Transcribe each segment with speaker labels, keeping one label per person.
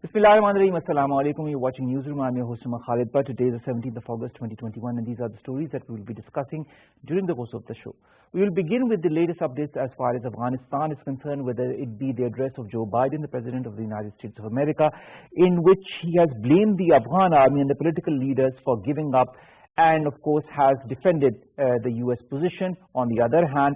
Speaker 1: Bismillahirrahmanirrahim. Assalamu alaikum. You're watching Newsroom. I'm your host, Omar Khalid. But today is the 17th of August 2021, and these are the stories that we will be discussing during the course of the show. We will begin with the latest updates as far as Afghanistan is concerned, whether it be the address of Joe Biden, the President of the United States of America, in which he has blamed the Afghan army and the political leaders for giving up, and of course has defended the US position. On the other hand,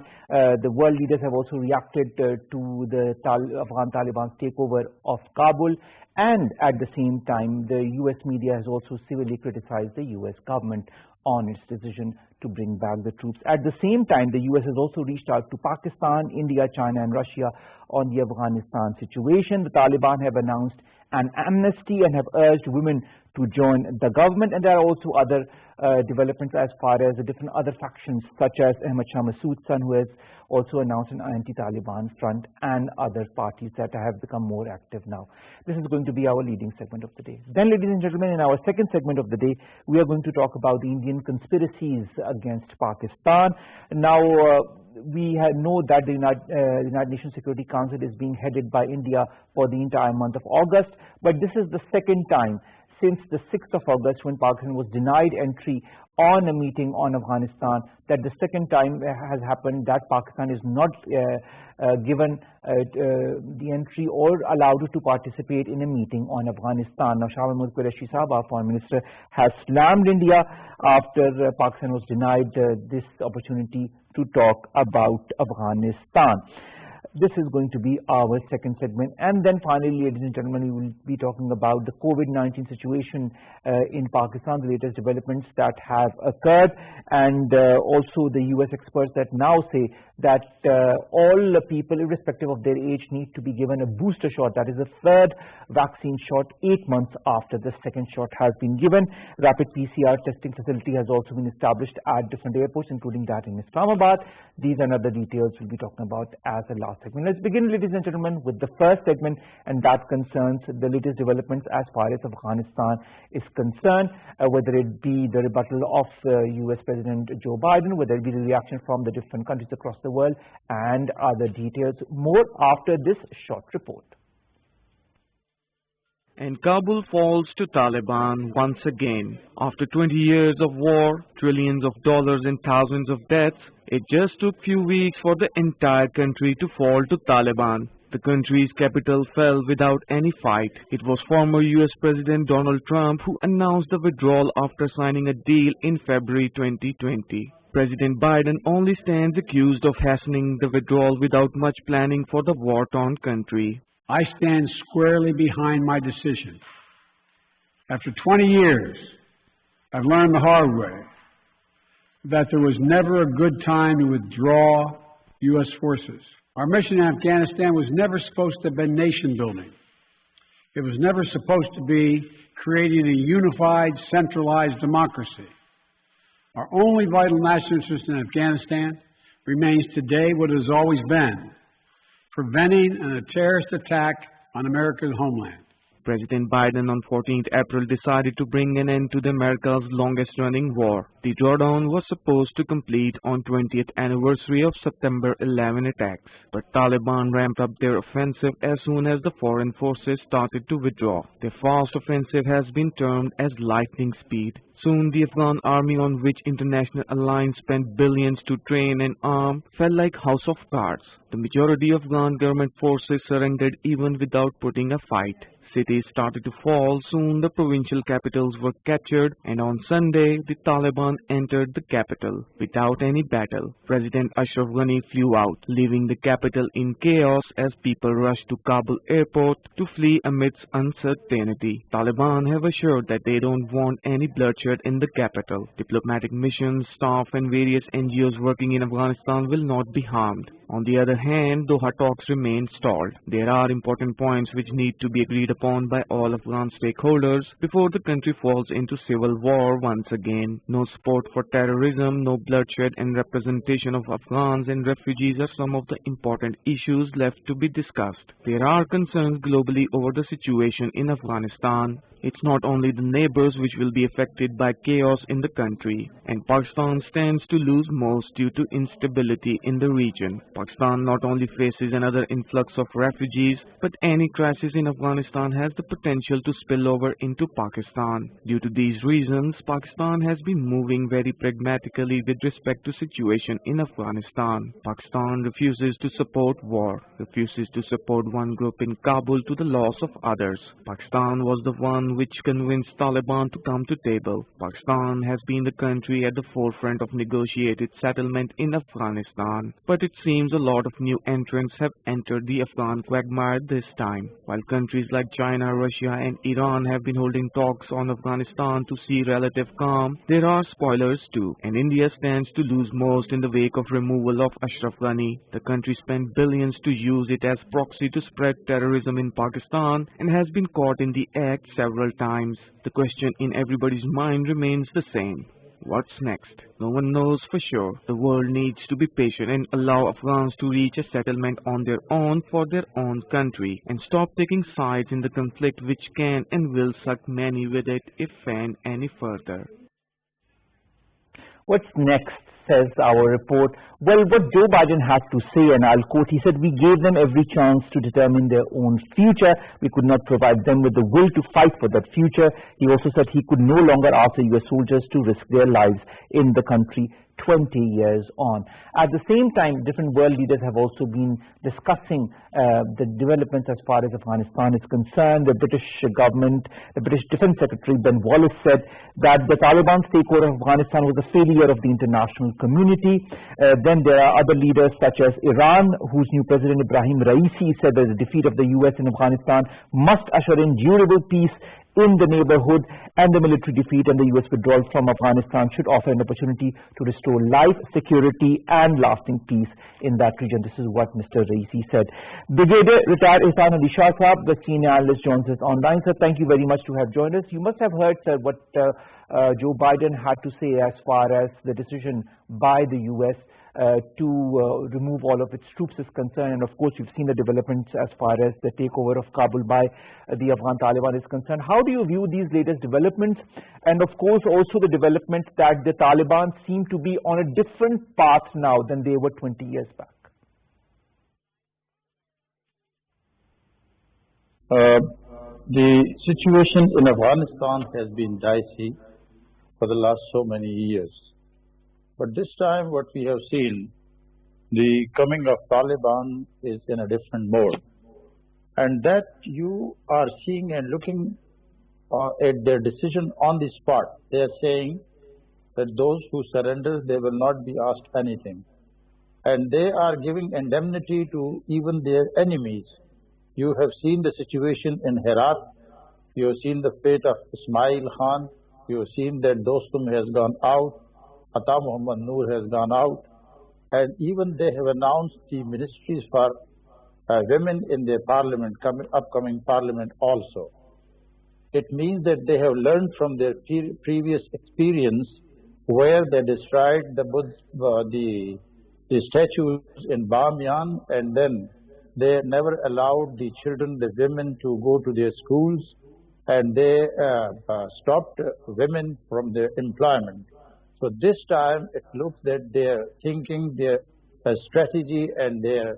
Speaker 1: the world leaders have also reacted to the Afghan Taliban's takeover of Kabul, and at the same time the US media has also severely criticized the US government on its decision to bring back the troops. At the same time, the US has also reached out to Pakistan, India, China and Russia on the Afghanistan situation. The Taliban have announced an amnesty and have urged women to join the government, and there are also other developments as far as the different other factions such as Ahmad Shah Massoud's son, who has also announced an anti-Taliban front, and other parties that have become more active now. This is going to be our leading segment of the day. Then, ladies and gentlemen, in our second segment of the day, we are going to talk about the Indian conspiracies against Pakistan. Now, we know that the United Nations Security Council is being headed by India for the entire month of August, but this is the second time since the 6th of August, when Pakistan was denied entry on a meeting on Afghanistan, that the second time has happened that Pakistan is not given the entry or allowed to participate in a meeting on Afghanistan. Now, Shah Qureshi Sahab, our Foreign Minister, has slammed India after Pakistan was denied this opportunity to talk about Afghanistan. This is going to be our second segment. And then finally, ladies and gentlemen, we will be talking about the COVID-19 situation in Pakistan, the latest developments that have occurred, and also the US experts that now say that all people, irrespective of their age, need to be given a booster shot. That is a third vaccine shot 8 months after the second shot has been given. Rapid PCR testing facility has also been established at different airports, including that in Islamabad. These and other details we'll be talking about as the last segment. Let's begin, ladies and gentlemen, with the first segment, and that concerns the latest developments as far as Afghanistan is concerned, whether it be the rebuttal of US President Joe Biden, whether it be the reaction from the different countries across the world, and other details. More after this short report.
Speaker 2: And Kabul falls to Taliban once again. After 20 years of war, trillions of dollars and thousands of deaths, it just took few weeks for the entire country to fall to Taliban. The country's capital fell without any fight. It was former US President Donald Trump who announced the withdrawal after signing a deal in February 2020. President Biden only stands accused of hastening the withdrawal without much planning for the war-torn country.
Speaker 3: I stand squarely behind my decision. After 20 years, I've learned the hard way that there was never a good time to withdraw U.S. forces. Our mission in Afghanistan was never supposed to have been nation building. It was never supposed to be creating a unified, centralized democracy. Our only vital national interest in Afghanistan remains today what it has always been: preventing a terrorist attack on America's homeland.
Speaker 2: President Biden on 14th April decided to bring an end to America's longest-running war. The drawdown was supposed to complete on 20th anniversary of September 11 attacks, but Taliban ramped up their offensive as soon as the foreign forces started to withdraw. Their fast offensive has been termed as lightning speed. Soon the Afghan army, on which international alliance spent billions to train and arm, fell like house of cards. The majority of Afghan government forces surrendered even without putting a fight. Cities started to fall. Soon the provincial capitals were captured, and on Sunday the Taliban entered the capital without any battle. President Ashraf Ghani flew out, leaving the capital in chaos as people rushed to Kabul airport to flee amidst uncertainty. Taliban have assured that they don't want any bloodshed in the capital. Diplomatic missions, staff and various NGOs working in Afghanistan will not be harmed. On the other hand, Doha talks remain stalled. There are important points which need to be agreed upon by all Afghan stakeholders before the country falls into civil war once again. No support for terrorism, no bloodshed, and representation of Afghans and refugees are some of the important issues left to be discussed. There are concerns globally over the situation in Afghanistan. It's not only the neighbors which will be affected by chaos in the country, and Pakistan stands to lose most due to instability in the region. Pakistan not only faces another influx of refugees, but any crisis in Afghanistan has the potential to spill over into Pakistan. Due to these reasons, Pakistan has been moving very pragmatically with respect to situation in Afghanistan. Pakistan refuses to support war, refuses to support one group in Kabul to the loss of others. Pakistan was the one which convinced Taliban to come to table. Pakistan has been the country at the forefront of negotiated settlement in Afghanistan. But it seems a lot of new entrants have entered the Afghan quagmire this time. While countries like China, Russia and Iran have been holding talks on Afghanistan to see relative calm, there are spoilers too, and India stands to lose most in the wake of removal of Ashraf Ghani. The country spent billions to use it as proxy to spread terrorism in Pakistan and has been caught in the act several times. The question in everybody's mind remains the same. What's next? No one knows for sure. The world needs to be patient and allow Afghans to reach a settlement on their own for their own country and stop taking sides in the conflict which can and will suck many with it if fanned any further.
Speaker 1: What's next, says our report? Well, what Joe Biden had to say, and I'll quote, he said, "We gave them every chance to determine their own future. We could not provide them with the will to fight for that future." He also said he could no longer ask the US soldiers to risk their lives in the country 20 years on. At the same time, different world leaders have also been discussing the developments as far as Afghanistan is concerned. The British government, the British Defense Secretary Ben Wallace said that the Taliban's takeover of Afghanistan was a failure of the international community. Then there are other leaders such as Iran, whose new president Ibrahim Raisi said that the defeat of the US in Afghanistan must usher in durable peace in the neighborhood, and the military defeat and the US withdrawal from Afghanistan should offer an opportunity to restore life, security and lasting peace in that region. This is what Mr. Raisi said. Brigadier retired Ihsan Shah, the senior analyst, joins us online. Sir, thank you very much to have joined us. You must have heard, sir, what Joe Biden had to say as far as the decision by the US to remove all of its troops is concerned, and of course you've seen the developments as far as the takeover of Kabul by the Afghan Taliban is concerned. How do you view these latest developments, and of course also the development that the Taliban seem to be on a different path now than they were 20 years back?
Speaker 4: The situation in Afghanistan has been dicey for the last so many years. But this time what we have seen, the coming of Taliban is in a different mode. And that you are seeing and looking at their decision on the spot. They are saying that those who surrender, they will not be asked anything. And they are giving indemnity to even their enemies. You have seen the situation in Herat. You have seen the fate of Ismail Khan. You have seen that Dostum has gone out. Ata Muhammad Noor has gone out, and even they have announced the ministries for women in their parliament, upcoming parliament also. It means that they have learned from their previous experience where they destroyed the statues in Bamiyan, and then they never allowed the children, the women to go to their schools, and they stopped women from their employment. So this time it looks that their thinking, their strategy and their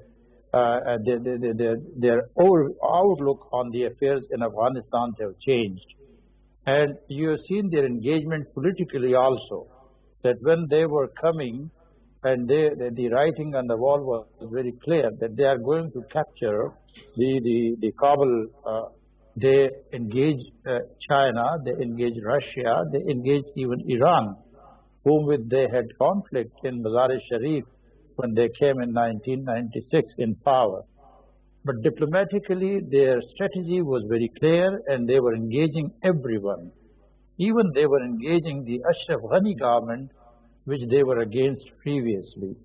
Speaker 4: outlook on the affairs in Afghanistan have changed. And you have seen their engagement politically also, that when they were coming and the writing on the wall was very clear that they are going to capture the Kabul. They engaged China, they engaged Russia, they engaged even Iran, whom with they had conflict in Mazar-e-Sharif when they came in 1996 in power. But diplomatically, their strategy was very clear and they were engaging everyone. Even they were engaging the Ashraf Ghani government, which they were against previously.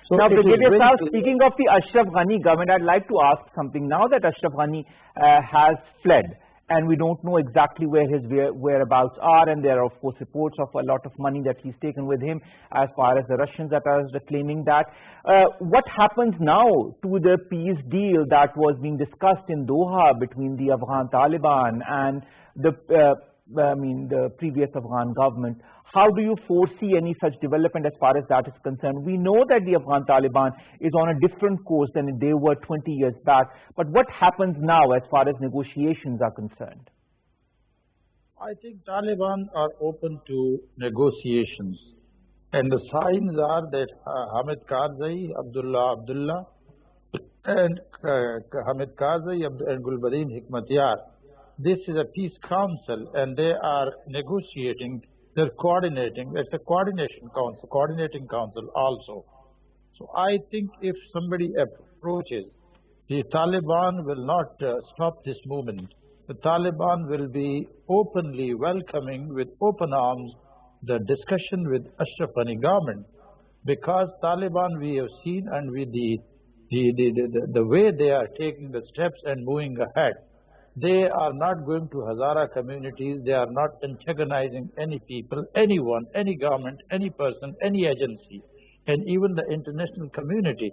Speaker 4: So
Speaker 1: now, Brigadier Shah, speaking of the Ashraf Ghani government, I'd like to ask something. Now that Ashraf Ghani has fled, and we don't know exactly where his whereabouts are, and there are of course reports of a lot of money that he's taken with him as far as the Russians that are claiming that. What happens now to the peace deal that was being discussed in Doha between the Afghan Taliban and the previous Afghan government? How do you foresee any such development as far as that is concerned? We know that the Afghan Taliban is on a different course than they were 20 years back. But what happens now as far as negotiations are concerned?
Speaker 4: I think Taliban are open to negotiations. And the signs are that Hamid Karzai, Abdullah, and Hamid Karzai and Gulbuddin Hikmatyar, this is a peace council, and they are negotiating. They're coordinating. It's a coordinating council also. So I think if somebody approaches, the Taliban will not stop this movement. The Taliban will be openly welcoming with open arms the discussion with Ashraf Ghani government, because Taliban we have seen, and with the way they are taking the steps and moving ahead, they are not going to Hazara communities. They are not antagonizing any people, anyone, any government, any person, any agency, and even the international community.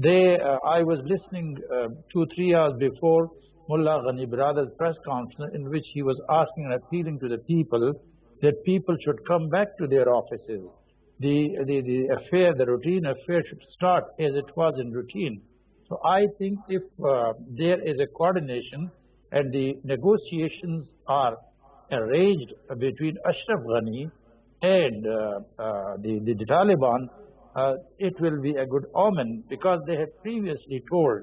Speaker 4: I was listening 2-3 hours before Mullah Ghani Brother's press conference, in which he was asking and appealing to the people that people should come back to their offices. The affair, the routine affair should start as it was in routine. So I think if there is a coordination and the negotiations are arranged between Ashraf Ghani and the Taliban, it will be a good omen, because they have previously told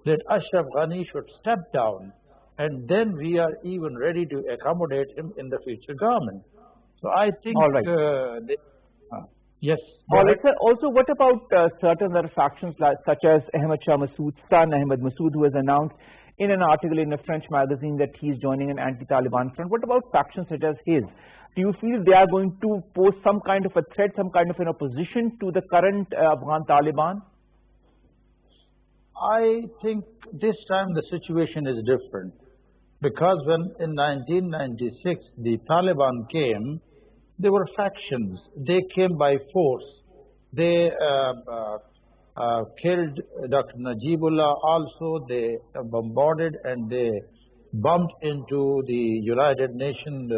Speaker 4: that Ashraf Ghani should step down, and then we are even ready to accommodate him in the future government. So I think...
Speaker 1: All right.
Speaker 4: Yes.
Speaker 1: All right, sir. Also, what about certain other factions such as Ahmad Shah Massoud's son, Ahmad Massoud, who has announced in an article in a French magazine that he's joining an anti-Taliban front? What about factions such as his? Do you feel they are going to pose some kind of a threat, some kind of an opposition to the current Afghan Taliban?
Speaker 4: I think this time the situation is different, because when in 1996 the Taliban came, there were factions. They came by force. They killed Dr. Najibullah also. They bombarded and they bumped into the United Nations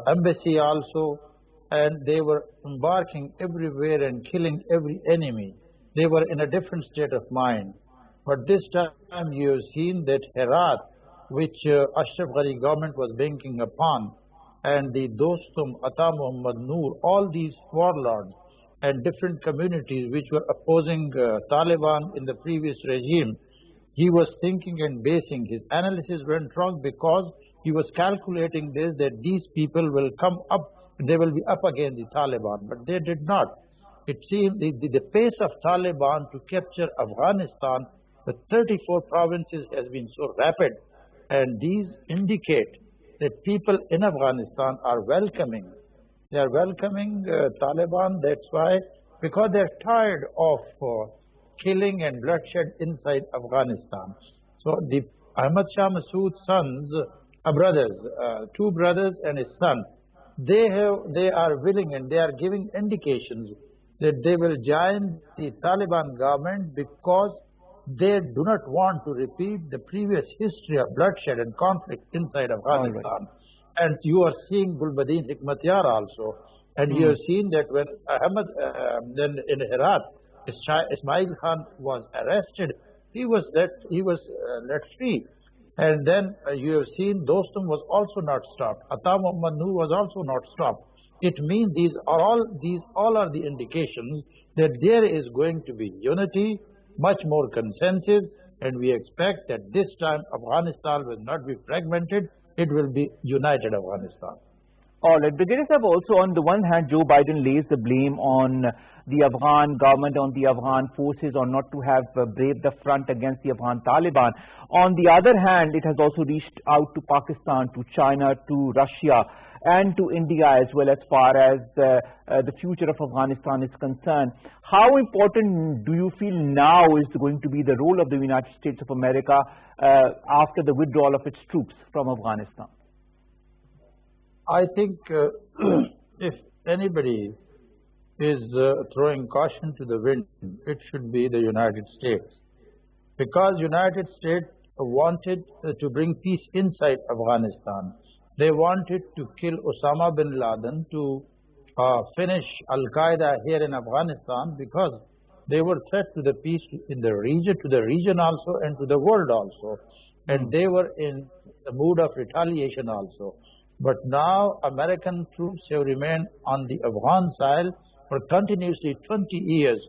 Speaker 4: embassy also. And they were embarking everywhere and killing every enemy. They were in a different state of mind. But this time you have seen that Herat, which Ashraf Ghani government was banking upon, and the Dostum, Ata Muhammad Noor, all these warlords and different communities which were opposing Taliban in the previous regime, he was thinking and basing his analysis went wrong, because he was calculating this, that these people will come up, they will be up against the Taliban, but they did not. It seemed the pace of Taliban to capture Afghanistan with 34 provinces has been so rapid, and these indicate that people in Afghanistan are welcoming. They are welcoming Taliban. That's why, because they're tired of killing and bloodshed inside Afghanistan. So the Ahmad Shah Massoud's sons, brothers, 2 brothers and his son, they are willing, and they are giving indications that they will join the Taliban government, because they do not want to repeat the previous history of bloodshed and conflict inside Afghanistan. And you are seeing Gulbuddin Hikmatyar also. And you have seen that when Ahmad, then in Herat, Ismail Khan was arrested, he was let free. And then you have seen Dostum was also not stopped. Ata Muhammad Noor was also not stopped. It means these all are the indications that there is going to be unity, much more consensus, and we expect that this time Afghanistan will not be fragmented, it will be united Afghanistan.
Speaker 1: All right, Brigadier Sahib, also on the one hand, Joe Biden lays the blame on the Afghan government, on the Afghan forces, on not to have braved the front against the Afghan Taliban. On the other hand, it has also reached out to Pakistan, to China, to Russia, and to India as well, as far as the future of Afghanistan is concerned. How important do you feel now is going to be the role of the United States of America after the withdrawal of its troops from Afghanistan?
Speaker 4: I think if anybody is throwing caution to the wind, it should be the United States. Because United States wanted to bring peace inside Afghanistan. They wanted to kill Usama bin Laden, to finish Al-Qaeda here in Afghanistan, because they were threat to the peace in the region also, and to the world also. And they were in the mood of retaliation also. But now American troops have remained on the Afghan side for continuously 20 years.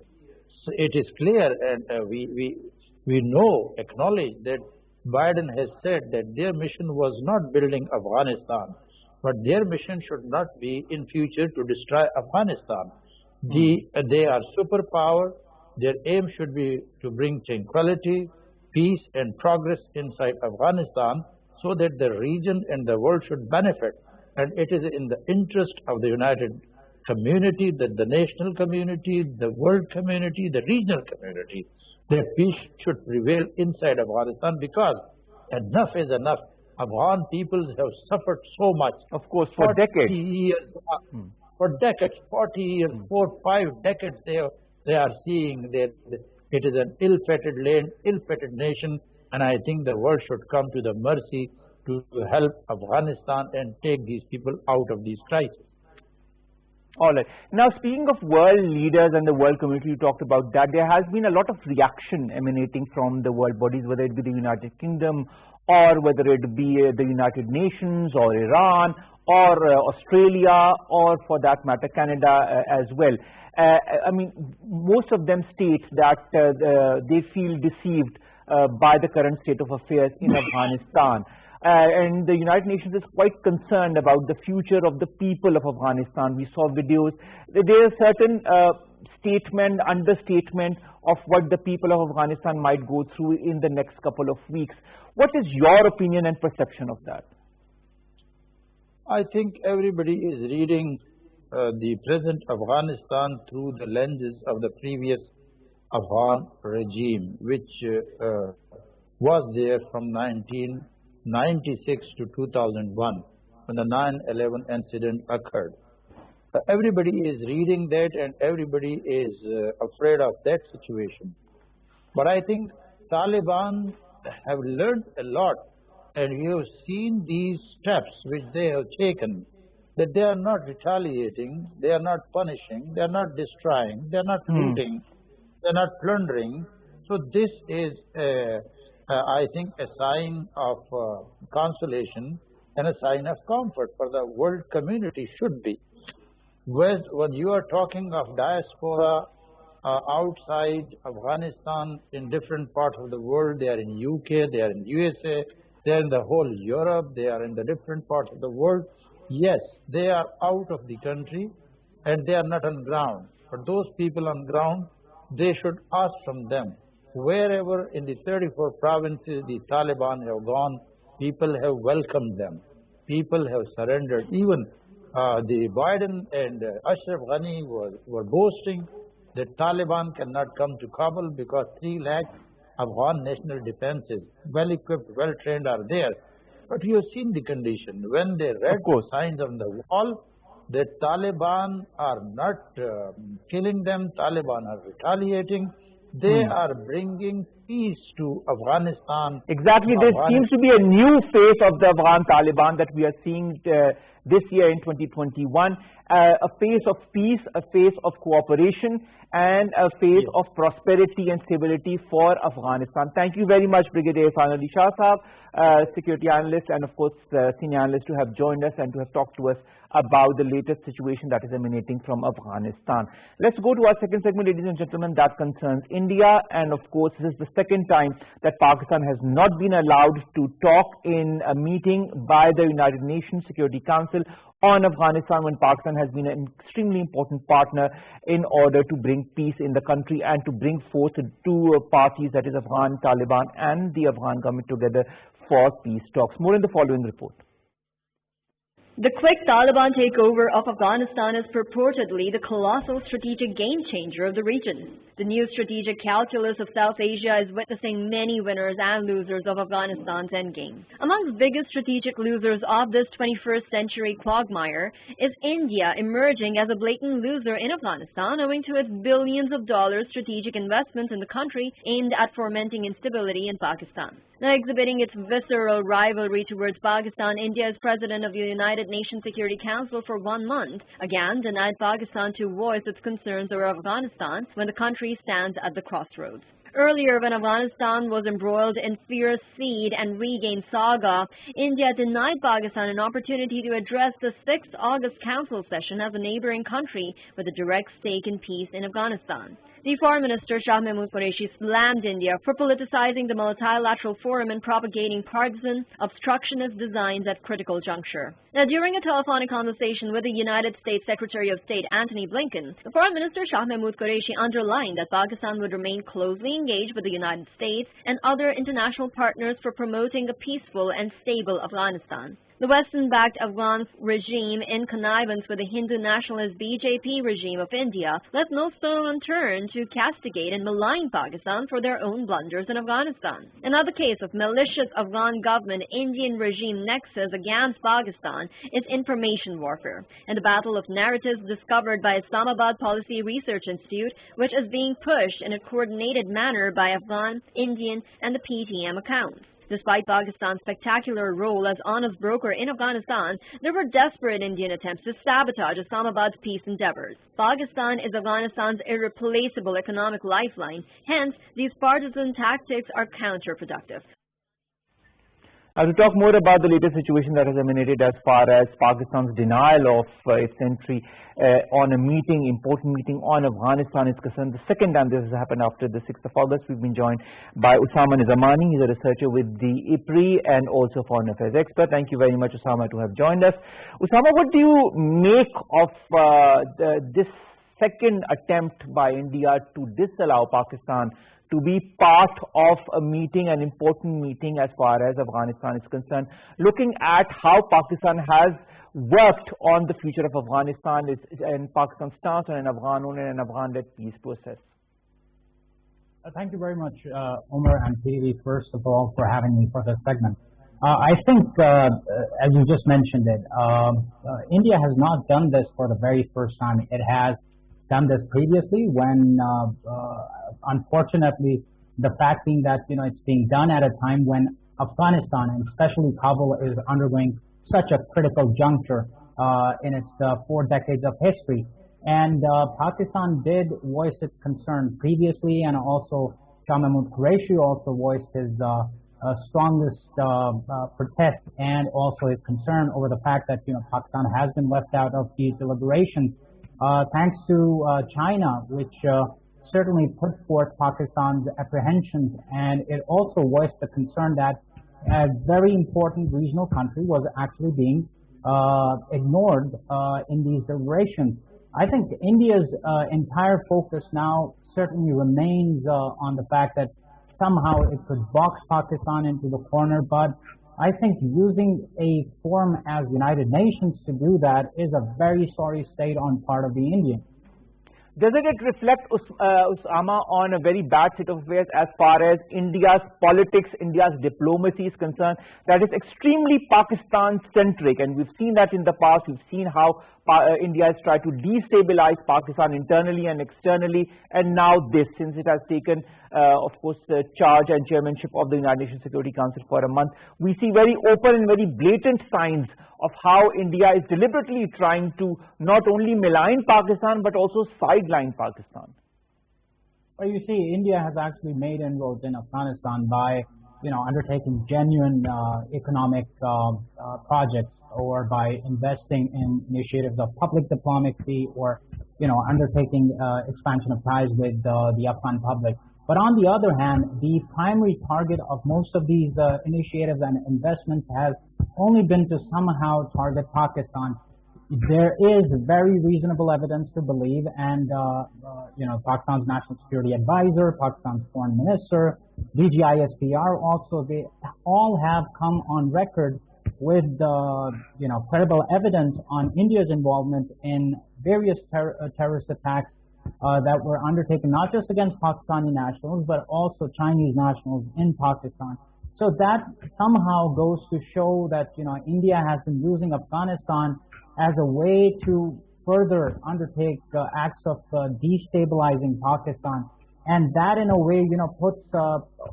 Speaker 4: So it is clear, and we know, acknowledge that Biden has said that their mission was not building Afghanistan, but their mission should not be in future to destroy Afghanistan. They are superpower. Their aim should be to bring tranquility, peace and progress inside Afghanistan, so that the region and the world should benefit. And it is in the interest of the United community, that the national community, the world community, the regional community, that peace should prevail inside Afghanistan, because enough is enough. Afghan peoples have suffered so much.
Speaker 1: Of course, for decades.
Speaker 4: For decades, 40 years, 4, 5 decades, they are seeing that it is an ill-fated land, ill-fated nation, and I think the world should come to the mercy to help Afghanistan and take these people out of these crises.
Speaker 1: All right. Now, speaking of world leaders and the world community, you talked about that. There has been a lot of reaction emanating from the world bodies, whether it be the United Kingdom, or whether it be the United Nations, or Iran, or Australia, or for that matter, Canada as well. I mean, most of them state that they feel deceived by the current state of affairs in Afghanistan. And the United Nations is quite concerned about the future of the people of Afghanistan. We saw videos. There is certain understatement of what the people of Afghanistan might go through in the next couple of weeks. What is your opinion and perception of that?
Speaker 4: I think everybody is reading the present Afghanistan through the lenses of the previous Afghan regime, which was there from 1996 to 2001, when the 9/11 incident occurred. Everybody is reading that, and everybody is afraid of that situation. But I think Taliban have learned a lot, and you have seen these steps which they have taken, that they are not retaliating, they are not punishing, they are not destroying, they are not looting, they are not plundering. So this is I think a sign of consolation and a sign of comfort for the world community should be. When you are talking of diaspora outside Afghanistan in different parts of the world, they are in UK, they are in USA, they are in the whole Europe, they are in the different parts of the world. Yes, they are out of the country and they are not on ground. But those people on ground, they should ask from them. Wherever in the 34 provinces the Taliban have gone, people have welcomed them. People have surrendered. Even the Biden and Ashraf Ghani were boasting that Taliban cannot come to Kabul because 3 lakh Afghan national defenses, well-equipped, well-trained, are there. But you have seen the condition. When they read the signs on the wall, that Taliban are not killing them, Taliban are retaliating, they are bringing peace to Afghanistan.
Speaker 1: Exactly. There seems to be a new face of the Afghan Taliban that we are seeing this year in 2021. A face of peace, a face of cooperation, and a face of prosperity and stability for Afghanistan. Thank you very much, Brigadier Ihsan Shah Sahab, security analyst, and of course senior analyst, to have joined us and to have talked to us about the latest situation that is emanating from Afghanistan. Let's go to our second segment, ladies and gentlemen, that concerns India. And of course, this is the second time that Pakistan has not been allowed to talk in a meeting by the United Nations Security Council on Afghanistan, when Pakistan has been an extremely important partner in order to bring peace in the country and to bring forth two parties, that is Afghan Taliban and the Afghan government, together for peace talks. More in the following report.
Speaker 5: The quick Taliban takeover of Afghanistan is purportedly the colossal strategic game changer of the region. The new strategic calculus of South Asia is witnessing many winners and losers of Afghanistan's endgame. Among the biggest strategic losers of this 21st century quagmire is India, emerging as a blatant loser in Afghanistan owing to its billions of dollars strategic investments in the country aimed at fomenting instability in Pakistan. Now exhibiting its visceral rivalry towards Pakistan, India, as president of the United Nations Security Council for 1 month, again denied Pakistan to voice its concerns over Afghanistan when the country stands at the crossroads. Earlier, when Afghanistan was embroiled in fierce cede and regain saga, India denied Pakistan an opportunity to address the 6th August Council session as a neighboring country with a direct stake in peace in Afghanistan. The Foreign Minister Shah slammed India for politicizing the multilateral forum and propagating partisan, obstructionist designs at critical juncture. Now, during a telephonic conversation with the United States Secretary of State Antony Blinken, the Foreign Minister Shah underlined that Pakistan would remain closely engaged with the United States and other international partners for promoting a peaceful and stable Afghanistan. The Western-backed Afghan regime, in connivance with the Hindu nationalist BJP regime of India, left no stone unturned to castigate and malign Pakistan for their own blunders in Afghanistan. Another case of malicious Afghan government-Indian regime nexus against Pakistan is information warfare and the battle of narratives discovered by Islamabad Policy Research Institute, which is being pushed in a coordinated manner by Afghan, Indian, and the PTM accounts. Despite Pakistan's spectacular role as honest broker in Afghanistan, there were desperate Indian attempts to sabotage Islamabad's peace endeavors. Pakistan is Afghanistan's irreplaceable economic lifeline. Hence, these partisan tactics are counterproductive.
Speaker 1: To talk more about the latest situation that has emanated as far as Pakistan's denial of its entry on a important meeting on Afghanistan is concerned, the second time this has happened after the 6th of August, we've been joined by Usama Nizamani. He's a researcher with the IPRI and also foreign affairs expert. Thank you very much, Usama, to have joined us. Usama, what do you make of this second attempt by India to disallow Pakistan to be part of a meeting, an important meeting as far as Afghanistan is concerned, looking at how Pakistan has worked on the future of Afghanistan and Pakistan's stance on an Afghan-owned and Afghan-led peace process?
Speaker 6: Thank you very much, Omar and PDV, first of all, for having me for this segment. I think, as you just mentioned it, India has not done this for the very first time. It has done this previously when, unfortunately, the fact being that, it's being done at a time when Afghanistan, and especially Kabul, is undergoing such a critical juncture in its 4 decades of history. And Pakistan did voice its concern previously, and also Shah Mahmood Qureshi also voiced his strongest protest and also his concern over the fact that, Pakistan has been left out of these deliberations. Thanks to China, which certainly put forth Pakistan's apprehensions, and it also voiced the concern that a very important regional country was actually being ignored in these deliberations. I think India's entire focus now certainly remains on the fact that somehow it could box Pakistan into the corner, but I think using a forum as United Nations to do that is a very sorry state on part of the Indians.
Speaker 1: Doesn't it reflect, Usama, on a very bad state of affairs as far as India's politics, India's diplomacy is concerned, that is extremely Pakistan-centric? And we've seen that in the past. We've seen how India has tried to destabilize Pakistan internally and externally, and now this, since it has taken, of course, the charge and chairmanship of the United Nations Security Council for a month, we see very open and very blatant signs of how India is deliberately trying to not only malign Pakistan but also sideline Pakistan.
Speaker 6: Well, you see, India has actually made inroads in Afghanistan by, undertaking genuine economic projects, or by investing in initiatives of public diplomacy, or, undertaking expansion of ties with the Afghan public. But on the other hand, the primary target of most of these initiatives and investments has only been to somehow target Pakistan. There is very reasonable evidence to believe, and Pakistan's National Security Advisor, Pakistan's Foreign Minister, DGISPR also, they all have come on record with credible evidence on India's involvement in various terrorist attacks that were undertaken not just against Pakistani nationals but also Chinese nationals in Pakistan. So that somehow goes to show that India has been using Afghanistan as a way to further undertake acts of destabilizing Pakistan, and that in a way puts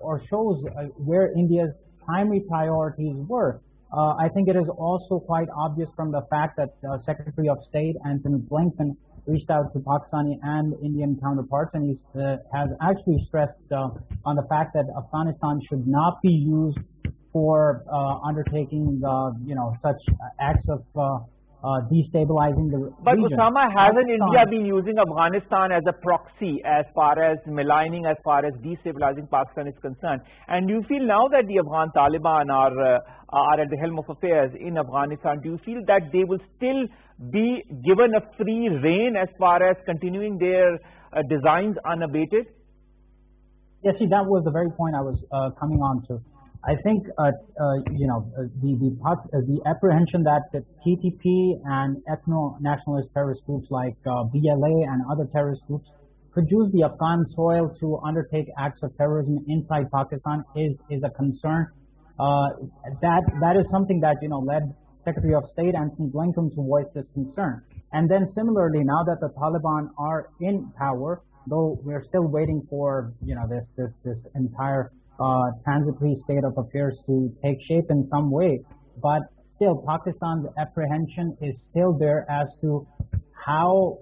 Speaker 6: or shows where India's primary priorities were. I think it is also quite obvious from the fact that Secretary of State Antony Blinken reached out to Pakistani and Indian counterparts, and he has actually stressed on the fact that Afghanistan should not be used for undertaking such acts of destabilizing the
Speaker 1: but
Speaker 6: region.
Speaker 1: Usama, hasn't India been using Afghanistan as a proxy as far as maligning, as far as destabilizing Pakistan is concerned? And do you feel now that the Afghan Taliban are at the helm of affairs in Afghanistan, do you feel that they will still be given a free rein as far as continuing their designs unabated?
Speaker 6: Yes, see, that was the very point I was coming on to. I think the apprehension that the TTP and ethno-nationalist terrorist groups like BLA and other terrorist groups could use the Afghan soil to undertake acts of terrorism inside Pakistan is a concern. That is something that led Secretary of State Antony Blinken to voice this concern. And then similarly, now that the Taliban are in power, though we're still waiting for this entire transitory state of affairs to take shape in some way, but still Pakistan's apprehension is still there as to how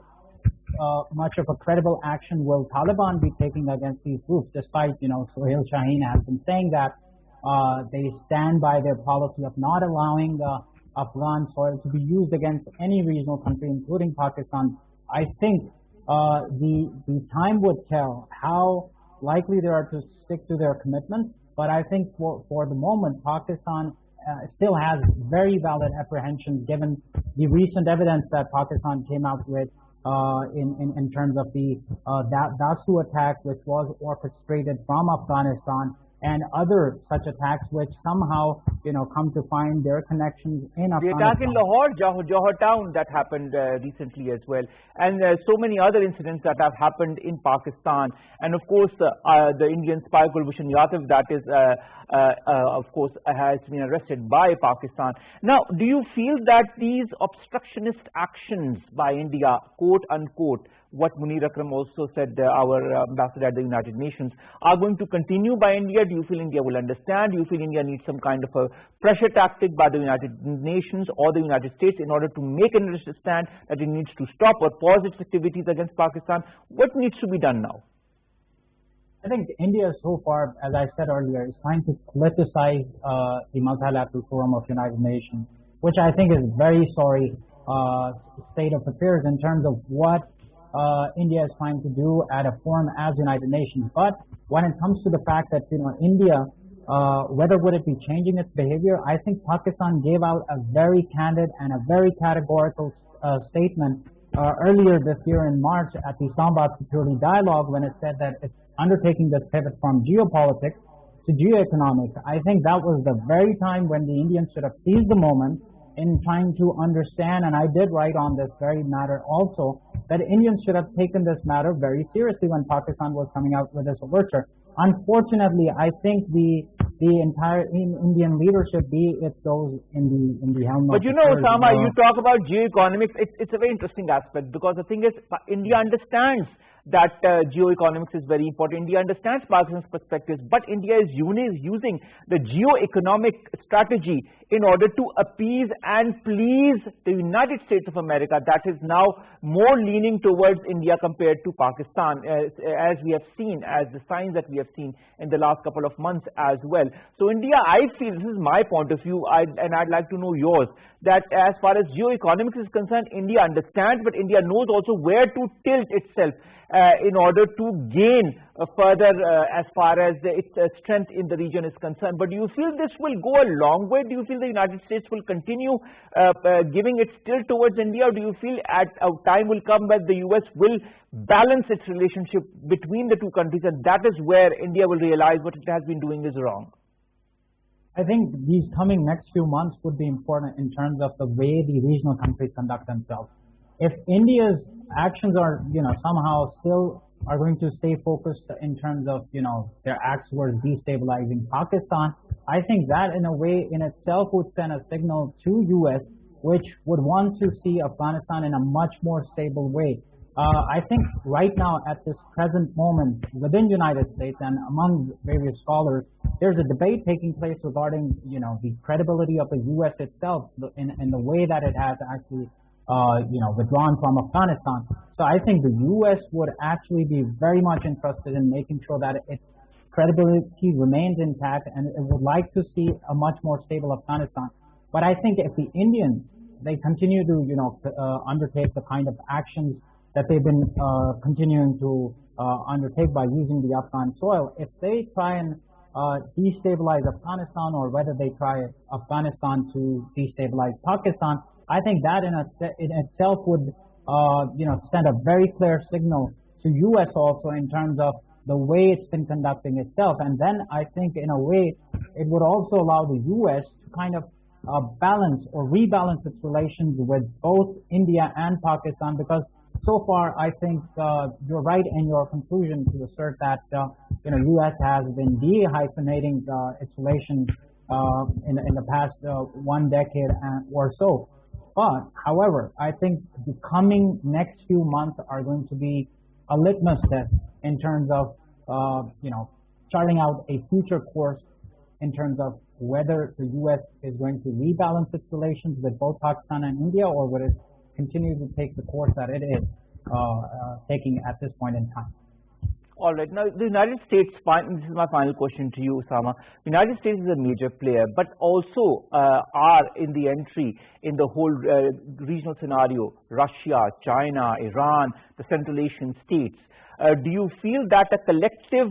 Speaker 6: much of a credible action will Taliban be taking against these groups, despite Sohail Shaheen has been saying that they stand by their policy of not allowing Afghan soil to be used against any regional country, including Pakistan. I think the time would tell how likely they are to stick to their commitment, but I think for the moment Pakistan still has very valid apprehensions given the recent evidence that Pakistan came out with in terms of the Dasu attack, which was orchestrated from Afghanistan, and other such attacks which somehow come to find their connections in Afghanistan.
Speaker 1: The attack in Lahore, Johor town, that happened recently as well, and so many other incidents that have happened in Pakistan, and of course the Indian spy Kulbhushan Yadav, that is of course has been arrested by Pakistan. Now, do you feel that these obstructionist actions by India, quote unquote, what Munir Akram also said, our ambassador at the United Nations, are going to continue by India? Do you feel India will understand? Do you feel India needs some kind of a pressure tactic by the United Nations or the United States in order to make an understand that it needs to stop or pause its activities against Pakistan? What needs to be done now?
Speaker 6: I think India so far, as I said earlier, is trying to politicize the multilateral forum of United Nations, which I think is very sorry state of affairs in terms of what India is trying to do at a forum as United Nations. But when it comes to the fact that India, whether would it be changing its behavior, I think Pakistan gave out a very candid and a very categorical statement earlier this year in March at the Islamabad Security Dialogue, when it said that it's undertaking this pivot from geopolitics to geoeconomics. I think that was the very time when the Indians should have seized the moment in trying to understand, and I did write on this very matter also, that Indians should have taken this matter very seriously when Pakistan was coming out with this overture. Unfortunately, I think the entire Indian leadership, be it those in the helm of...
Speaker 1: But Usama, you talk about geoeconomics, it's a very interesting aspect, because the thing is, India understands that geoeconomics is very important. India understands Pakistan's perspectives, but India is using the geoeconomic strategy in order to appease and please the United States of America, that is now more leaning towards India compared to Pakistan, as we have seen, as the signs that we have seen in the last couple of months as well. So India, I feel, this is my point of view, and I'd like to know yours, that as far as geoeconomics is concerned, India understands, but India knows also where to tilt itself in order to gain further as far as its strength in the region is concerned. But do you feel this will go a long way? Do you feel the United States will continue giving its tilt towards India, or do you feel at a time will come where the US will balance its relationship between the two countries, and that is where India will realize what it has been doing is wrong?
Speaker 6: I think these coming next few months would be important in terms of the way the regional countries conduct themselves. If India's actions are, somehow still are going to stay focused in terms of, their acts towards destabilizing Pakistan, I think that in a way in itself would send a signal to US, which would want to see Afghanistan in a much more stable way. I think right now at this present moment within the United States and among various scholars, there's a debate taking place regarding, the credibility of the U.S. itself in the way that it has actually, withdrawn from Afghanistan. So I think the U.S. would actually be very much interested in making sure that its credibility remains intact, and it would like to see a much more stable Afghanistan. But I think if the Indians, they continue to, undertake the kind of actions that they've been continuing to undertake by using the Afghan soil, if they try and destabilize Afghanistan, or whether they try Afghanistan to destabilize Pakistan, I think that in itself would, send a very clear signal to U.S. also in terms of the way it's been conducting itself. And then I think in a way it would also allow the U.S. to kind of balance or rebalance its relations with both India and Pakistan, because so far I think you're right in your conclusion to assert that U.S. has been de-hyphenating its relations in the past 1 decade or so. But however, I think the coming next few months are going to be a litmus test in terms of charting out a future course in terms of whether the U.S. is going to rebalance its relations with both Pakistan and India, or would it continue to take the course that it is taking at this point in time.
Speaker 1: All right. Now, the United States, this is my final question to you, Usama. The United States is a major player, but also are in the entry in the whole regional scenario, Russia, China, Iran, the Central Asian states. Do you feel that a collective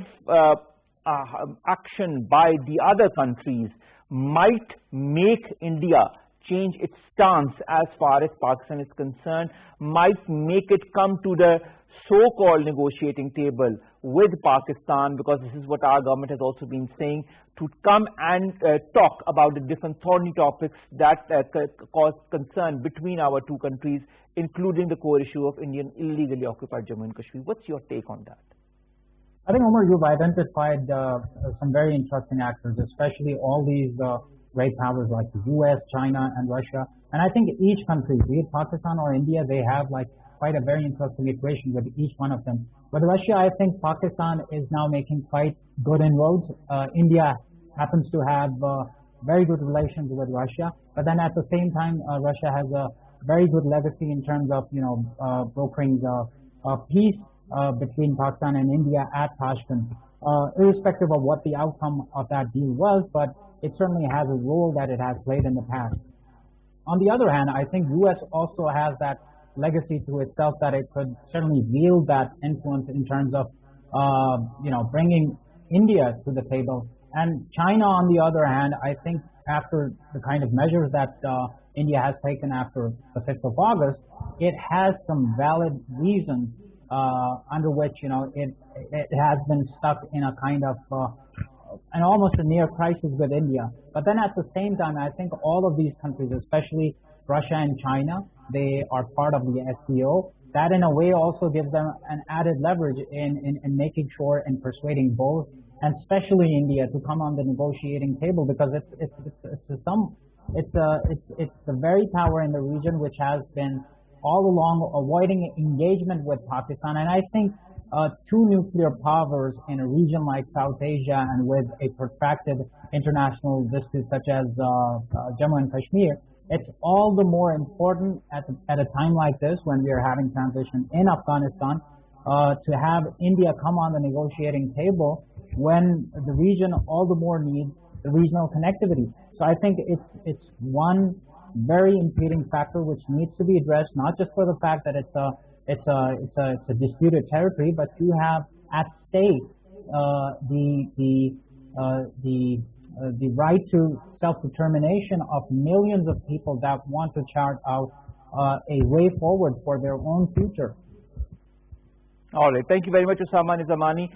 Speaker 1: action by the other countries might make India change its stance as far as Pakistan is concerned, might make it come to the so-called negotiating table with Pakistan, because this is what our government has also been saying, to come and talk about the different thorny topics that cause concern between our two countries, including the core issue of Indian illegally occupied Jammu and Kashmir. What's your take on that?
Speaker 6: I think, Omar, you've identified some very interesting actors, especially all these great powers like the US, China, and Russia. And I think each country, be it Pakistan or India, they have quite a very interesting equation with each one of them. With Russia, I think Pakistan is now making quite good inroads. India happens to have very good relations with Russia, but then at the same time, Russia has a very good legacy in terms of brokering peace between Pakistan and India at Tashkent, irrespective of what the outcome of that deal was, but it certainly has a role that it has played in the past. On the other hand, I think U.S. also has that legacy to itself that it could certainly wield that influence in terms of, bringing India to the table. And China, on the other hand, I think after the kind of measures that India has taken after the 5th of August, it has some valid reasons under which, it has been stuck in a kind of and almost a near crisis with India. But then at the same time, I think all of these countries, especially Russia and China, they are part of the SCO. That in a way also gives them an added leverage in making sure and persuading both, and especially India, to come on the negotiating table, because it's the very power in the region which has been all along avoiding engagement with Pakistan. And I think two nuclear powers in a region like South Asia, and with a protracted international dispute such as Jammu and Kashmir, it's all the more important at a time like this, when we are having transition in Afghanistan, to have India come on the negotiating table, when the region all the more needs the regional connectivity. So I think it's one very impeding factor which needs to be addressed, not just for the fact that it's a disputed territory, but you have at stake the right to self-determination of millions of people that want to chart out a way forward for their own future.
Speaker 1: All right. Thank you very much, Usama Nizamani,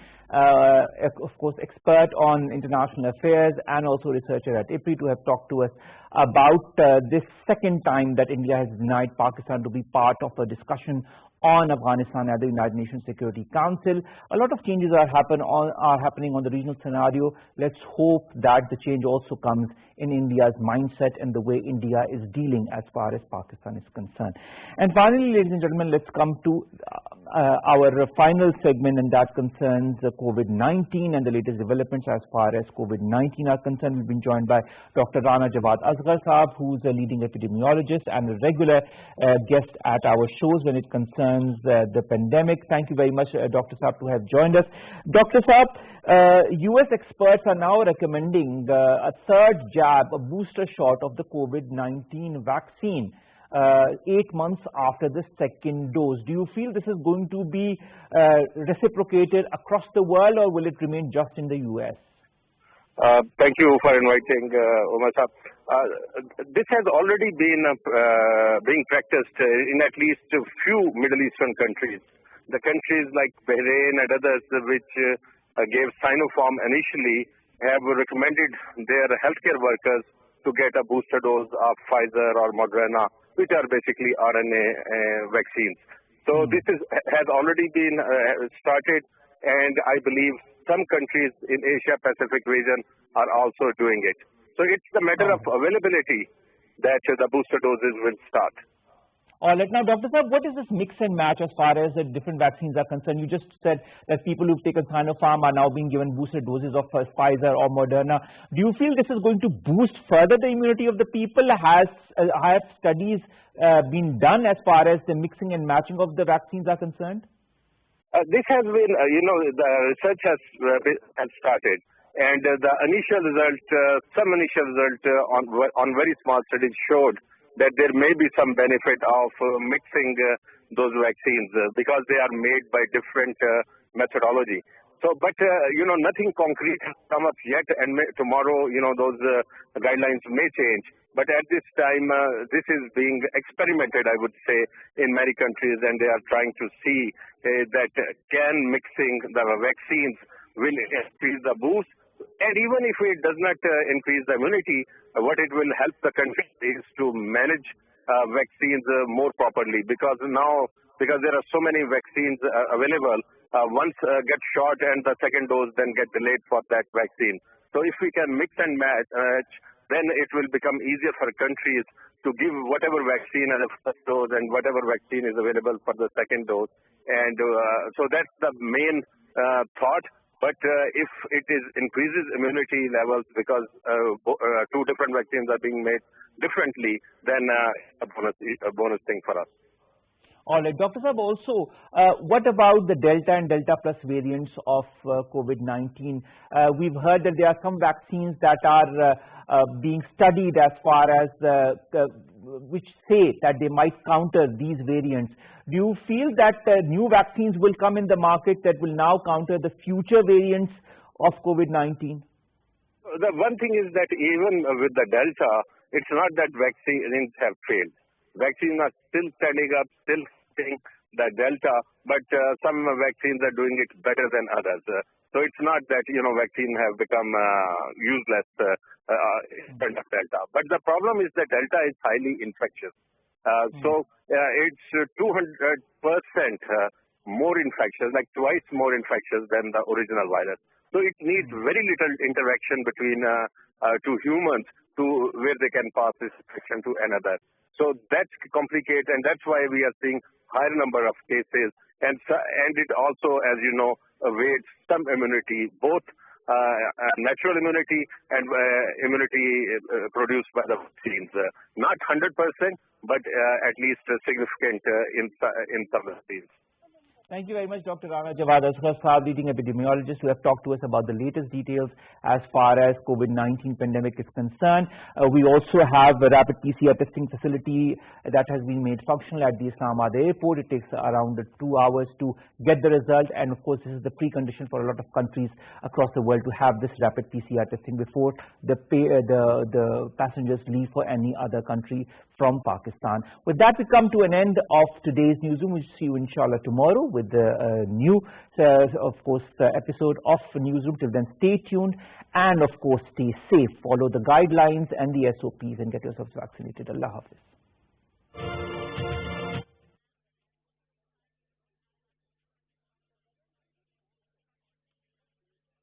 Speaker 1: of course, expert on international affairs and also researcher at IPRI, to have talked to us about this second time that India has denied Pakistan to be part of a discussion on Afghanistan at the United Nations Security Council. A lot of changes are happening on the regional scenario. Let's hope that the change also comes in India's mindset and the way India is dealing as far as Pakistan is concerned. And finally, ladies and gentlemen, let's come to our final segment, and that concerns COVID-19 and the latest developments as far as COVID-19 are concerned. We've been joined by Dr. Rana Jawad Asghar Saab, who's a leading epidemiologist and a regular guest at our shows when it concerns the pandemic. Thank you very much, Dr. Saab, to have joined us. Dr. Saab, US experts are now recommending a third jab, a booster shot of the COVID-19 vaccine 8 months after the second dose. Do you feel this is going to be reciprocated across the world, or will it remain just in the US?
Speaker 7: Thank you for inviting Omar Saab. This has already been being practiced in at least a few Middle Eastern countries. The countries like Bahrain and others, which gave Sinopharm initially, have recommended their healthcare workers to get a booster dose of Pfizer or Moderna, which are basically RNA vaccines. So this has already been started, and I believe some countries in Asia-Pacific region are also doing it. So it's the matter of availability that the booster doses will start.
Speaker 1: All right. Now, Dr. Saab, what is this mix and match as far as the different vaccines are concerned? You just said that people who've taken Sinopharm are now being given booster doses of Pfizer or Moderna. Do you feel this is going to boost further the immunity of the people? Have studies been done as far as the mixing and matching of the vaccines are concerned?
Speaker 7: This has been, the research has started, and the initial result, some initial result on very small studies showed that there may be some benefit of mixing those vaccines because they are made by different methodology. So, but nothing concrete has come up yet, and tomorrow, those guidelines may change. But at this time, this is being experimented, I would say, in many countries, and they are trying to see that can mixing the vaccines will increase the boost. And even if it does not increase the immunity, what it will help the country is to manage vaccines more properly, because there are so many vaccines available, once get shot and the second dose then get delayed for that vaccine. So if we can mix and match, then it will become easier for countries to give whatever vaccine as a first dose and whatever vaccine is available for the second dose. And so that's the main thought. But if it increases immunity levels because two different vaccines are being made differently, then a bonus thing for us.
Speaker 1: All right. Dr. Saab, also, what about the Delta and Delta Plus variants of COVID-19? We've heard that there are some vaccines that are being studied as far as which say that they might counter these variants. Do you feel that new vaccines will come in the market that will now counter the future variants of COVID-19?
Speaker 7: The one thing is that even with the Delta, it's not that vaccines have failed. Vaccines are still standing up, still fighting the Delta, but some vaccines are doing it better than others. So it's not that, vaccines have become useless in front of Delta. But the problem is that Delta is highly infectious. So it's 200% more infectious, like twice more infectious than the original virus. So it needs very little interaction between two humans to where they can pass this infection to another. So that's complicated, and that's why we are seeing higher number of cases. And it also, as you know, awaits some immunity, both natural immunity and immunity produced by the vaccines. Not 100%, but at least significant in some vaccines.
Speaker 1: Thank you very much, Dr. Rana Jawad Asghar Saab, leading epidemiologist, who have talked to us about the latest details as far as COVID-19 pandemic is concerned. We also have a rapid PCR testing facility that has been made functional at the Islamabad airport. It takes around 2 hours to get the result, and of course this is the precondition for a lot of countries across the world to have this rapid PCR testing before the passengers leave for any other country from Pakistan. With that, we come to an end of today's newsroom. We'll see you inshallah tomorrow with with the new, of course, episode of Newsroom. Till then, stay tuned and, of course, stay safe. Follow the guidelines and the SOPs and get yourselves vaccinated. Allah Hafiz.